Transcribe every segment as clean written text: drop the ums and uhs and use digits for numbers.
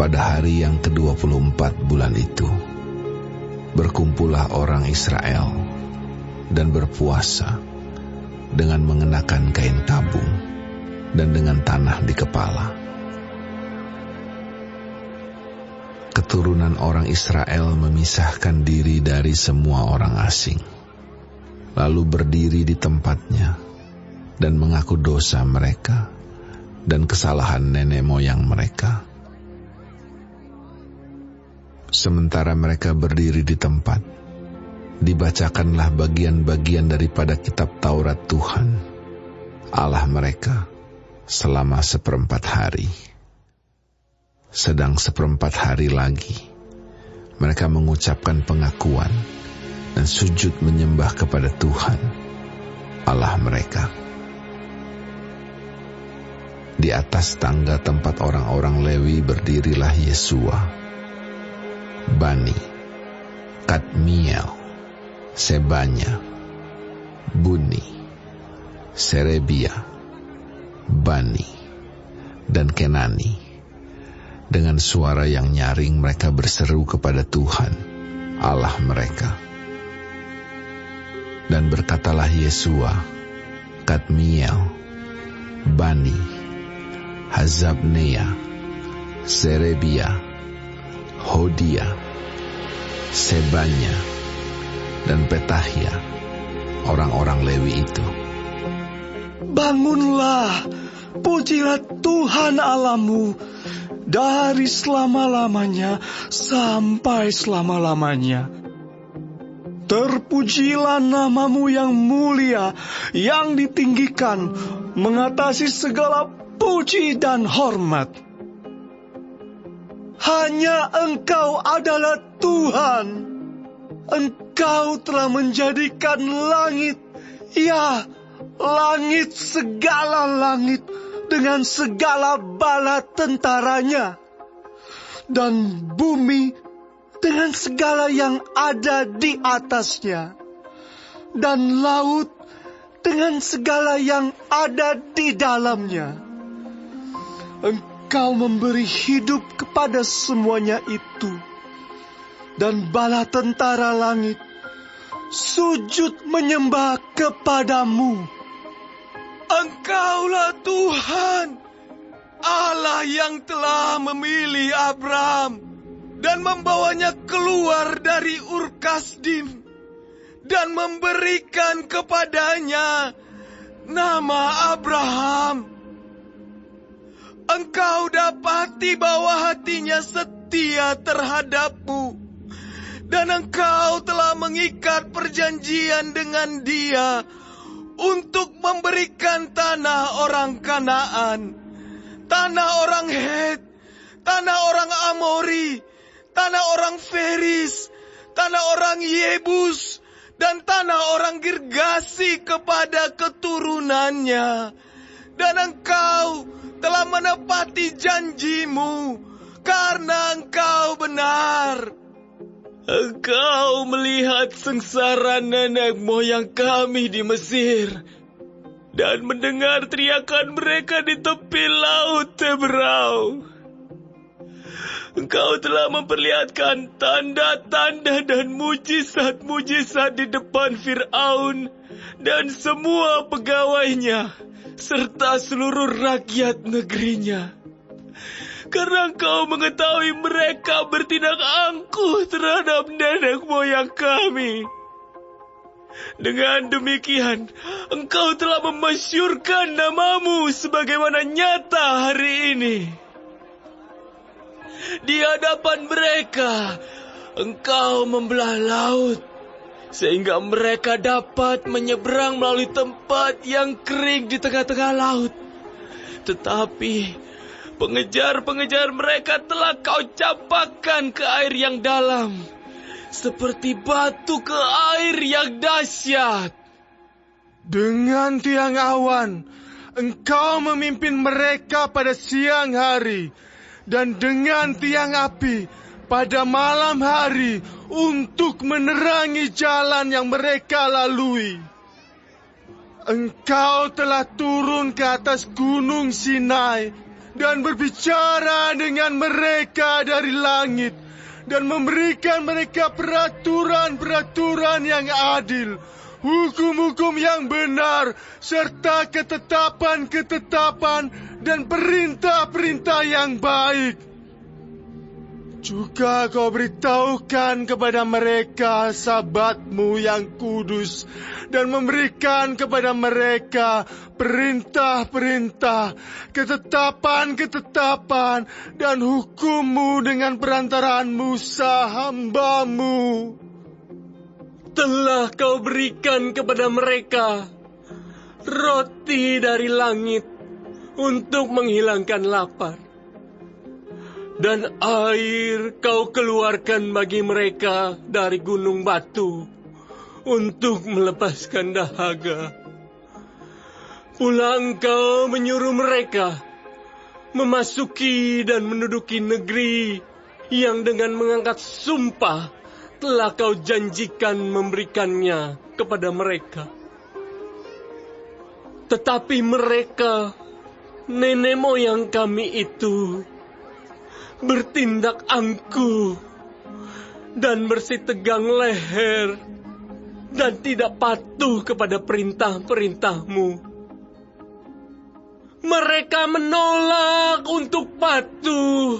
Pada hari yang ke-24 bulan itu, berkumpullah orang Israel dan berpuasa dengan mengenakan kain tabung dan dengan tanah di kepala. Keturunan orang Israel memisahkan diri dari semua orang asing, lalu berdiri di tempatnya dan mengaku dosa mereka dan kesalahan nenek moyang mereka. Sementara mereka berdiri di tempat, dibacakanlah bagian-bagian daripada kitab Taurat Tuhan, Allah mereka, selama 1/4 hari. Sedang 1/4 hari lagi, mereka mengucapkan pengakuan dan sujud menyembah kepada Tuhan, Allah mereka. Di atas tangga tempat orang-orang Lewi berdirilah Yesua, Bani, Kadmiel, Sebanya, Buni, Serebia, Bani, dan Kenani. Dengan suara yang nyaring mereka berseru kepada Tuhan, Allah mereka. Dan berkatalah Yesua, Kadmiel, Bani, Hazabnea, Serebia, Hodia, Sebanya, dan Petahia, orang-orang Lewi itu. Bangunlah, pujilah Tuhan Allahmu dari selama-lamanya sampai selama-lamanya. Terpujilah namamu yang mulia, yang ditinggikan, mengatasi segala puji dan hormat. Hanya Engkau adalah Tuhan. Engkau telah menjadikan langit, ya, langit, segala langit, dengan segala bala tentaranya, dan bumi dengan segala yang ada di atasnya, dan laut dengan segala yang ada di dalamnya. Engkau memberi hidup kepada semuanya itu, dan bala tentara langit sujud menyembah kepadamu. Engkaulah Tuhan, Allah yang telah memilih Abraham dan membawanya keluar dari Ur Kasdim dan memberikan kepadanya nama Abraham. Engkau dapati bahwa hatinya setia terhadapmu, dan engkau telah mengikat perjanjian dengan dia untuk memberikan tanah orang Kanaan, tanah orang Het, tanah orang Amori, tanah orang Feris, tanah orang Yebus, dan tanah orang Girgasi kepada keturunannya. Dan engkau telah menepati janjimu, karena engkau benar. Engkau melihat sengsara nenek moyang kami di Mesir, dan mendengar teriakan mereka di tepi laut Teberau. Engkau telah memperlihatkan tanda-tanda dan mujizat-mujizat di depan Fir'aun dan semua pegawainya, serta seluruh rakyat negerinya. Karena engkau mengetahui mereka bertindak angkuh terhadap nenek moyang kami. Dengan demikian, engkau telah memasyurkan namamu sebagaimana nyata hari ini. Di hadapan mereka, engkau membelah laut, sehingga mereka dapat menyeberang melalui tempat yang kering di tengah-tengah laut. Tetapi pengejar-pengejar mereka telah kau campakkan ke air yang dalam, seperti batu ke air yang dahsyat. Dengan tiang awan, engkau memimpin mereka pada siang hari, dan dengan tiang api pada malam hari untuk menerangi jalan yang mereka lalui. Engkau telah turun ke atas gunung Sinai dan berbicara dengan mereka dari langit dan memberikan mereka peraturan-peraturan yang adil, hukum-hukum yang benar, serta ketetapan-ketetapan dan perintah-perintah yang baik. Juga kau beritahukan kepada mereka Sabatmu yang kudus dan memberikan kepada mereka perintah-perintah, ketetapan-ketetapan dan hukum-Mu dengan perantaraan Musa hamba-Mu. Telah kau berikan kepada mereka roti dari langit untuk menghilangkan lapar, dan air kau keluarkan bagi mereka dari gunung batu untuk melepaskan dahaga. Pula engkau menyuruh mereka memasuki dan menduduki negeri yang dengan mengangkat sumpah telah kau janjikan memberikannya kepada mereka. Tetapi mereka, nenek moyang kami itu, bertindak angkuh dan bersitegang leher dan tidak patuh kepada perintah-perintah-Mu. Mereka menolak untuk patuh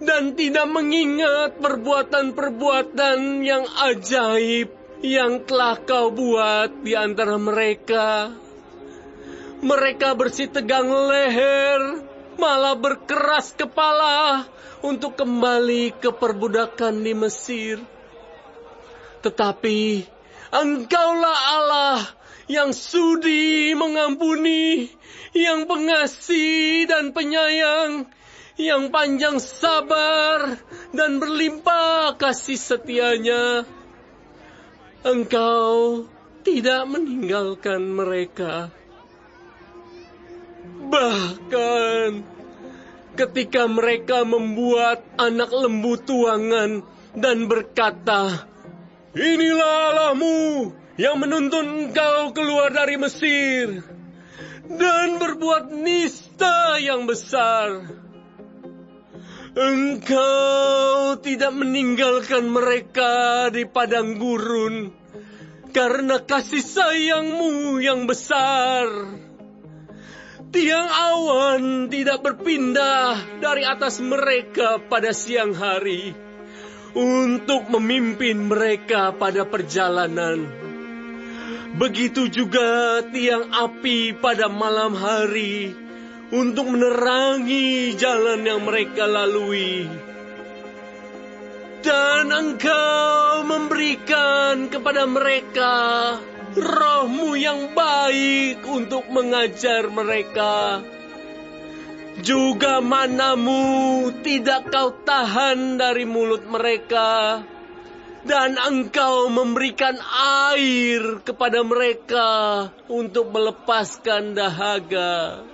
dan tidak mengingat perbuatan-perbuatan yang ajaib yang telah kau buat di antara mereka. Mereka bersitegang leher, malah berkeras kepala untuk kembali ke perbudakan di Mesir. Tetapi Engkaulah Allah yang sudi mengampuni, yang pengasih dan penyayang, yang panjang sabar dan berlimpah kasih setianya. Engkau tidak meninggalkan mereka. Bahkan ketika mereka membuat anak lembu tuangan dan berkata, "Inilah Allahmu yang menuntun engkau keluar dari Mesir," dan berbuat nista yang besar, Engkau tidak meninggalkan mereka di padang gurun karena kasih sayang-Mu yang besar. Tiang awan tidak berpindah dari atas mereka pada siang hari untuk memimpin mereka pada perjalanan. Begitu juga tiang api pada malam hari untuk menerangi jalan yang mereka lalui. Dan Engkau memberikan kepada mereka Roh-Mu yang baik untuk mengajar mereka. Juga mana-Mu tidak Kau tahan dari mulut mereka, dan Engkau memberikan air kepada mereka untuk melepaskan dahaga.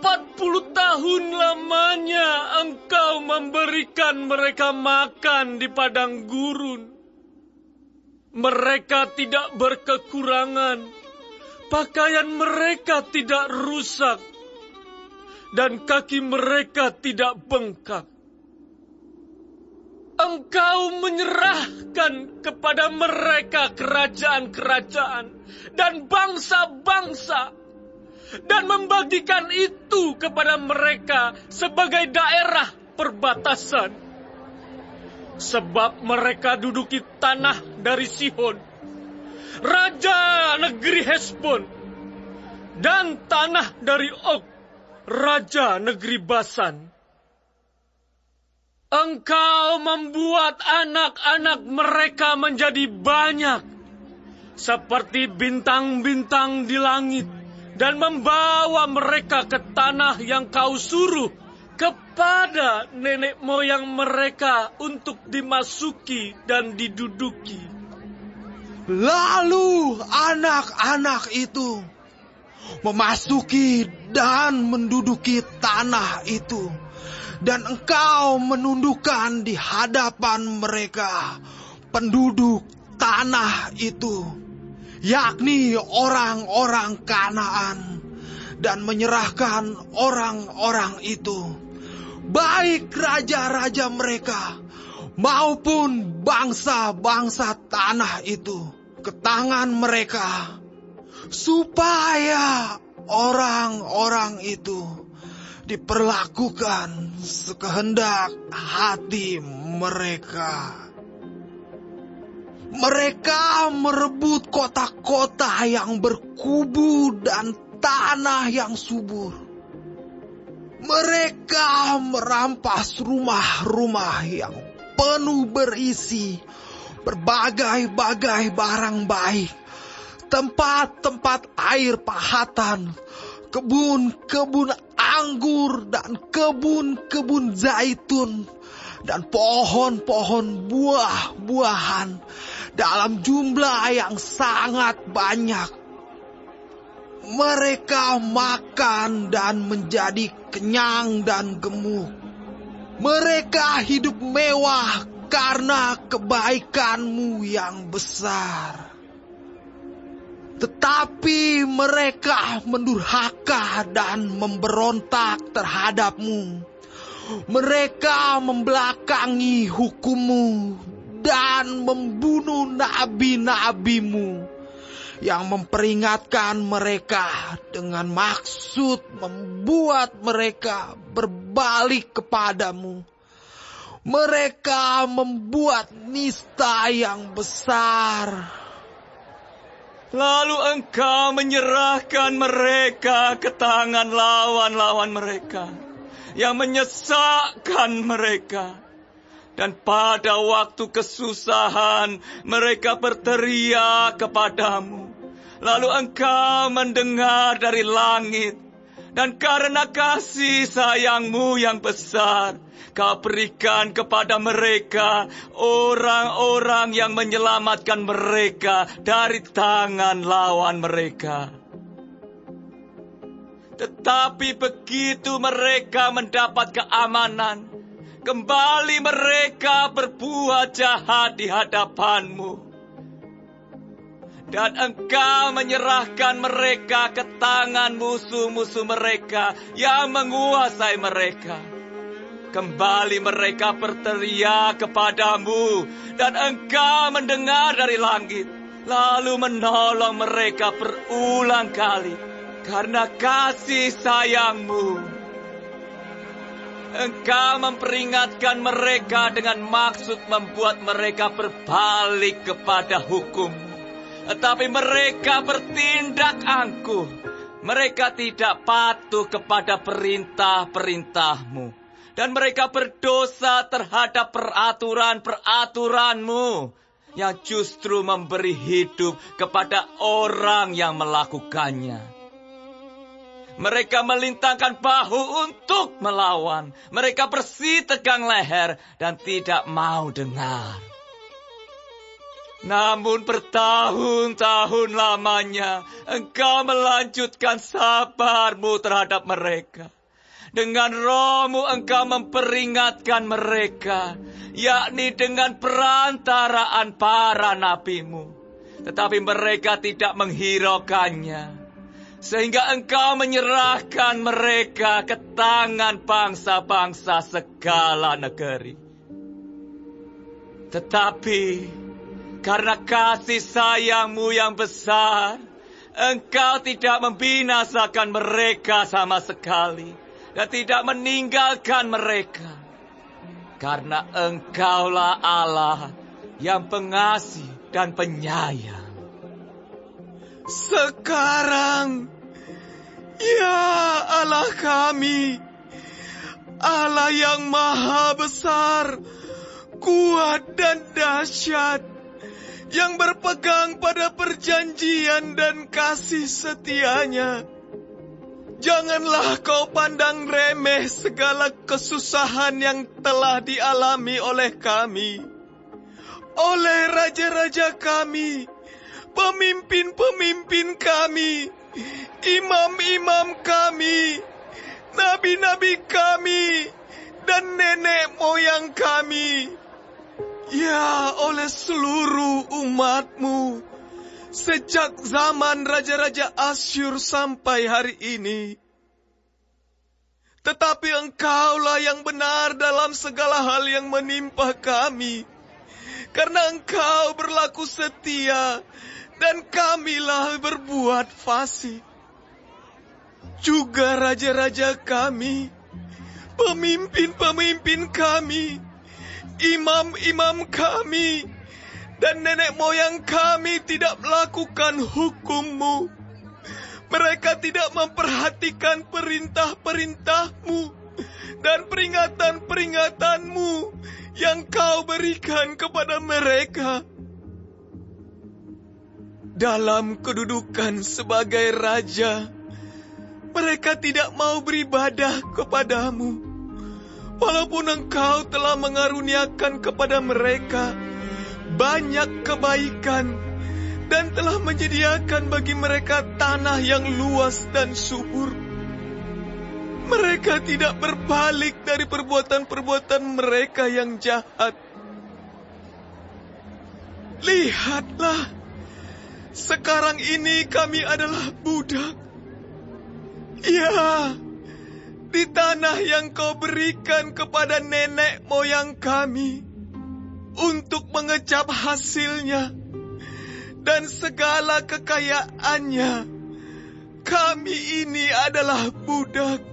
40 tahun lamanya Engkau memberikan mereka makan di padang gurun. Mereka tidak berkekurangan, pakaian mereka tidak rusak, dan kaki mereka tidak bengkak. Engkau menyerahkan kepada mereka kerajaan-kerajaan dan bangsa-bangsa, dan membagikan itu kepada mereka sebagai daerah perbatasan. Sebab mereka duduki tanah dari Sihon, raja negeri Hesbon, dan tanah dari Og, raja negeri Basan. Engkau membuat anak-anak mereka menjadi banyak, seperti bintang-bintang di langit, dan membawa mereka ke tanah yang Kau suruh kepada nenek moyang mereka untuk dimasuki dan diduduki. Lalu anak-anak itu memasuki dan menduduki tanah itu, dan Engkau menundukkan di hadapan mereka penduduk tanah itu, yakni orang-orang Kanaan, dan menyerahkan orang-orang itu, baik raja-raja mereka maupun bangsa-bangsa tanah itu, ke tangan mereka, supaya orang-orang itu diperlakukan sekehendak hati mereka. Mereka merebut kota-kota yang berkubu dan tanah yang subur. Mereka merampas rumah-rumah yang penuh berisi berbagai-bagai barang baik, tempat-tempat air pahatan, kebun-kebun anggur dan kebun-kebun zaitun, dan pohon-pohon buah-buahan dalam jumlah yang sangat banyak. Mereka makan dan menjadi kenyang dan gemuk. Mereka hidup mewah karena kebaikan-Mu yang besar. Tetapi mereka mendurhaka dan memberontak terhadap-Mu. Mereka membelakangi hukum-Mu dan membunuh nabi-nabi-Mu yang memperingatkan mereka dengan maksud membuat mereka berbalik kepadamu. Mereka membuat nista yang besar. Lalu Engkau menyerahkan mereka ke tangan lawan-lawan mereka yang menyesakkan mereka. Dan pada waktu kesusahan mereka berteriak kepadamu. Lalu Engkau mendengar dari langit. Dan karena kasih sayang-Mu yang besar, Kau berikan kepada mereka orang-orang yang menyelamatkan mereka dari tangan lawan mereka. Tetapi begitu mereka mendapat keamanan, kembali mereka berbuat jahat di hadapan-Mu. Dan Engkau menyerahkan mereka ke tangan musuh-musuh mereka yang menguasai mereka. Kembali mereka berteriak kepadamu, dan Engkau mendengar dari langit, lalu menolong mereka berulang kali karena kasih sayang-Mu. Engkau memperingatkan mereka dengan maksud membuat mereka berbalik kepada hukum. Tetapi mereka bertindak angkuh. Mereka tidak patuh kepada perintah-perintah-Mu. Dan mereka berdosa terhadap peraturan-peraturan-Mu yang justru memberi hidup kepada orang yang melakukannya. Mereka melintangkan bahu untuk melawan. Mereka bersitegang leher dan tidak mau dengar. Namun bertahun-tahun lamanya Engkau melanjutkan sabar-Mu terhadap mereka. Dengan Roh-Mu Engkau memperingatkan mereka, yakni dengan perantaraan para nabi-Mu. Tetapi mereka tidak menghiraukannya. Sehingga Engkau menyerahkan mereka ke tangan bangsa-bangsa segala negeri. Tetapi karena kasih sayang-Mu yang besar, Engkau tidak membinasakan mereka sama sekali, dan tidak meninggalkan mereka. Karena Engkaulah Allah yang pengasih dan penyayang. Sekarang, ya Allah kami, Allah yang maha besar, kuat dan dahsyat, yang berpegang pada perjanjian dan kasih setianya. Janganlah Kau pandang remeh segala kesusahan yang telah dialami oleh kami, oleh raja-raja kami, pemimpin-pemimpin kami, imam-imam kami, nabi-nabi kami, dan nenek moyang kami. Ya, oleh seluruh umat-Mu, sejak zaman raja-raja Asyur sampai hari ini. Tetapi Engkaulah yang benar dalam segala hal yang menimpa kami, karena Engkau berlaku setia dan kamilah berbuat fasih. Juga raja-raja kami, pemimpin-pemimpin kami, imam-imam kami, dan nenek moyang kami tidak melakukan hukum-Mu. Mereka tidak memperhatikan perintah-perintah-Mu dan peringatan-peringatan-Mu yang Kau berikan kepada mereka. Dalam kedudukan sebagai raja, mereka tidak mau beribadah kepada-Mu, walaupun Engkau telah mengaruniakan kepada mereka banyak kebaikan dan telah menyediakan bagi mereka tanah yang luas dan subur. Mereka tidak berbalik dari perbuatan-perbuatan mereka yang jahat. Lihatlah, sekarang ini kami adalah budak. Ya, di tanah yang Kau berikan kepada nenek moyang kami untuk mengecap hasilnya dan segala kekayaannya, kami ini adalah budak.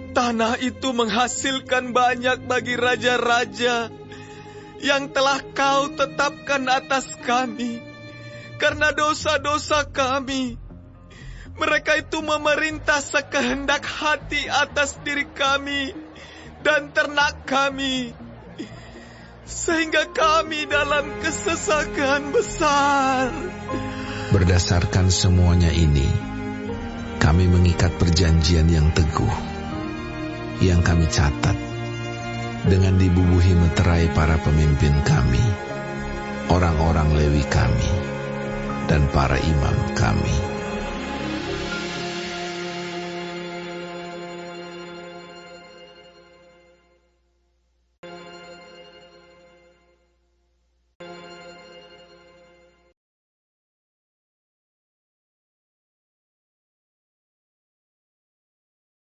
Tanah itu menghasilkan banyak bagi raja-raja yang telah Kau tetapkan atas kami karena dosa-dosa kami. Mereka itu memerintah sekehendak hati atas diri kami dan ternak kami, sehingga kami dalam kesesakan besar. Berdasarkan semuanya ini, kami mengikat perjanjian yang teguh, yang kami catat, dengan dibubuhi meterai para pemimpin kami, orang-orang Lewi kami, dan para imam kami.